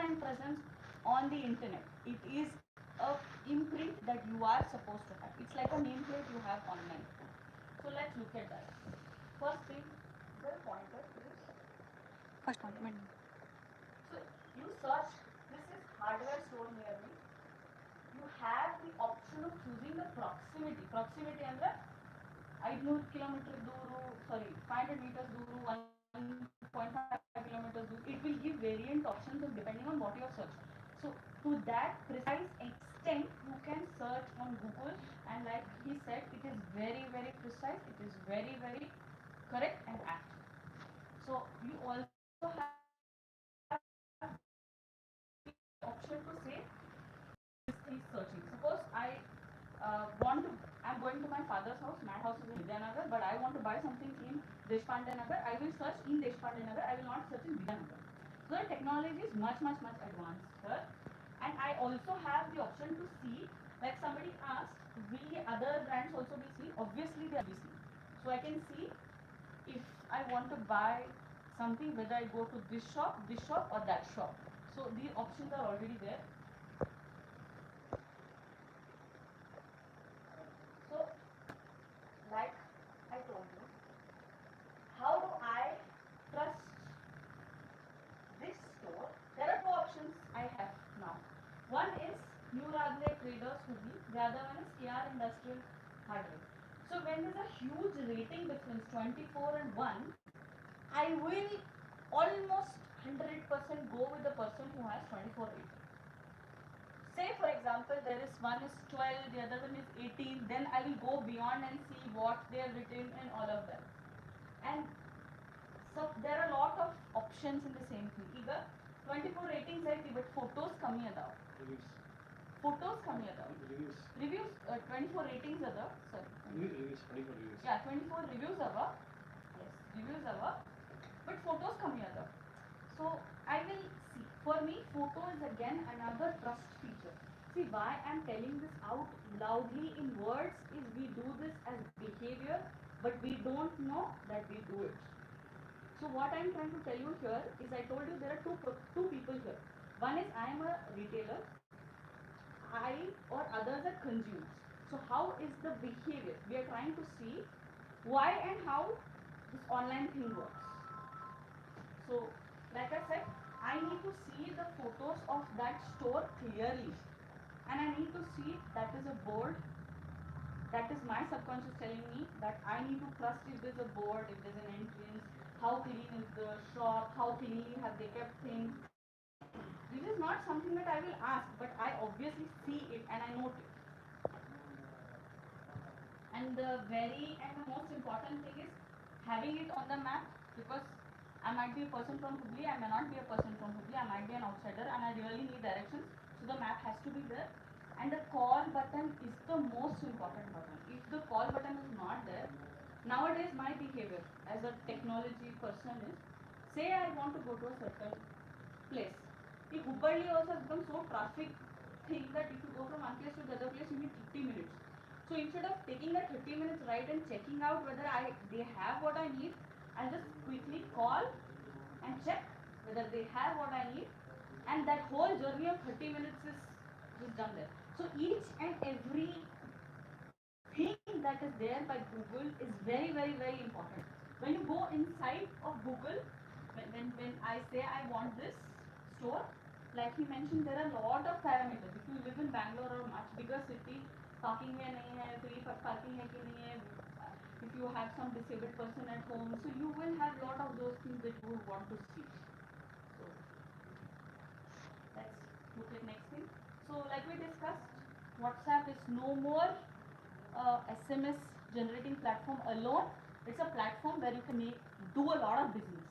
online presence on the internet. It is a imprint that you are supposed to have. It's like a nameplate you have online. So let's look at that. First thing, the pointer is First one. so you search, this is hardware store near me. You have the option of choosing the proximity. Proximity ಅಂದ್ರೆ 500 kilometre ದೂರು, ಸಾರಿ 500 meters ದೂರು, 1.5 kilometers ದೂರು. It will give variant options of depending on what you have searched. So to that precise extent, you can search on Google, and like he said, it is very very precise. It is very very correct and apt. So you also have the option to say is searching. Suppose I'm going to my father's house. My house is in Vidyanagar, but I want to buy something in Deshpande Nagar. I will search in Deshpande Nagar. I will not search in Vidyanagar. So the technology is much much much advanced here, and I also have the option to see. Like somebody asked, will the other brands also be seen? Obviously they will be seen. So I can see if I want to buy something, whether I go to this shop, or that shop. So the options are already there. So, like I told you, how do I trust this store? There are two options I have now. One is New Radle Traders Hubli, the other one is KR Industrial Hardware. So when there's a huge rating difference, 24 and 1, I will almost 100% go with the person who has 24 rating. Say for example, there is one is 12, the other one is 18, then I will go beyond and see what they have written and all of them. And so there are a lot of options in the same thing. ಈಗ 24 ratings ಐತಿ but photos ಕಮ್ಮಿ ಅದಾವ. Photos ಕಮ್ಮಿ ಅದಾವ. Reviews 24 ratings ಅದಾವ. Sorry. Reviews 24 reviews. Yeah, 24 reviews ಅವ. Yes, reviews ಅವ. But photos ಕಮ್ಮಿ ಅದಾವ. So I will see. For me, photo is again another trust feature. See, why I am telling this out loudly in words is we do this as behavior, but we don't know that we do it. So what I am trying to tell you here is I told you there are two people here. One is I am a retailer, I or others are consumers. So how is the behavior? We are trying to see why and how this online thing works. So like I said, I need to see the photos of that store clearly, and I need to see that is a board. That is my subconscious telling me that I need to trust if there's a board, if there's an entrance, how clean is the shop, how cleanly have they kept things. This is not something that I will ask, but I obviously see it and I note it. And the most important thing is having it on the map, because I might be a person from Hubli, I may not be a person from Hubli, I might be an outsider and I really need directions. So the map has to be there. And the call button is the most important button. If the call button is not there, nowadays my behavior as a technology person is, say I want to go to a certain place. The Hubballi also has become so traffic thing that if you go from one place to the other place, you need 30 minutes. So instead of taking that 30 minutes ride and checking out whether they have what I need, I'll just quickly call and check whether they have what I need, and that whole journey of 30 minutes is just done there. So each and every thing that is there by Google is very very very important. When you go inside of Google, when I say I want this store, like he mentioned, there are a lot of parameters. If you live in Bangalore or much bigger city, parking hai nahi hai, free parking hai ki nahi hai, if you have some disabled person at home, so you will have lot of those things that you would want to see. So let's look at next thing. So like we discussed, WhatsApp is no more SMS generating platform alone. It's a platform where you can do a lot of business.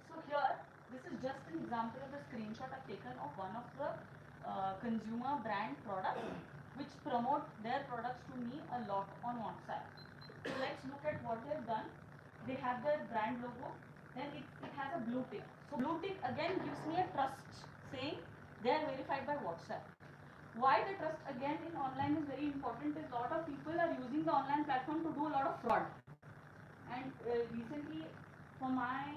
So here, this is just an example of a screenshot I've taken of one of the consumer brand products which promote their products to me a lot on WhatsApp. So let's look at what they have done. They have their brand logo, then it has a blue tick. So blue tick again gives me a trust saying they are verified by WhatsApp. Why the trust again in online is very important is a lot of people are using the online platform to do a lot of fraud. And recently for my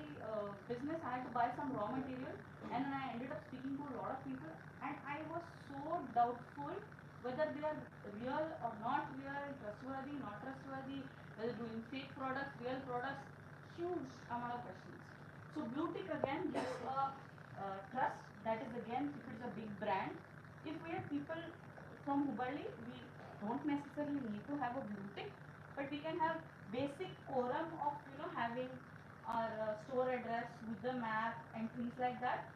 business, I had to buy some raw material, and then I ended up speaking to a lot of people, and I was so doubtful whether they are real or not real, trustworthy, not trustworthy, whether doing fake products, real products, huge amount of questions. So Blue Tick again gives a trust. That is again, if it's a big brand, if we have people from Hubballi, we don't necessarily need to have a Blue Tick, but we can have basic quorum of having our store address with the map and things like that.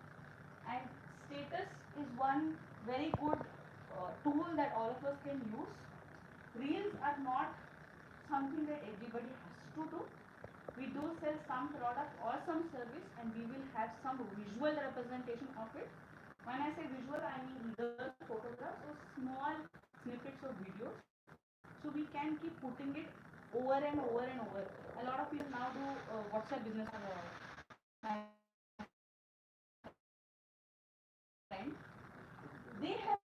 And status is one very good tool that all of us can use. Reels are not something that everybody has to do. We do sell some product or some service, and we will have some visual representation of it. When I say visual, I mean either photographs or small snippets of videos. So we can keep putting it over and over and over. A lot of people now do WhatsApp business my friend. They have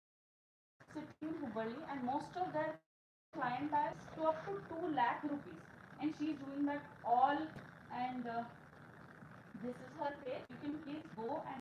city in Hubballi, and most of their client are to up to 2 lakh rupees, and she's doing that all. And this is her page. You can please go and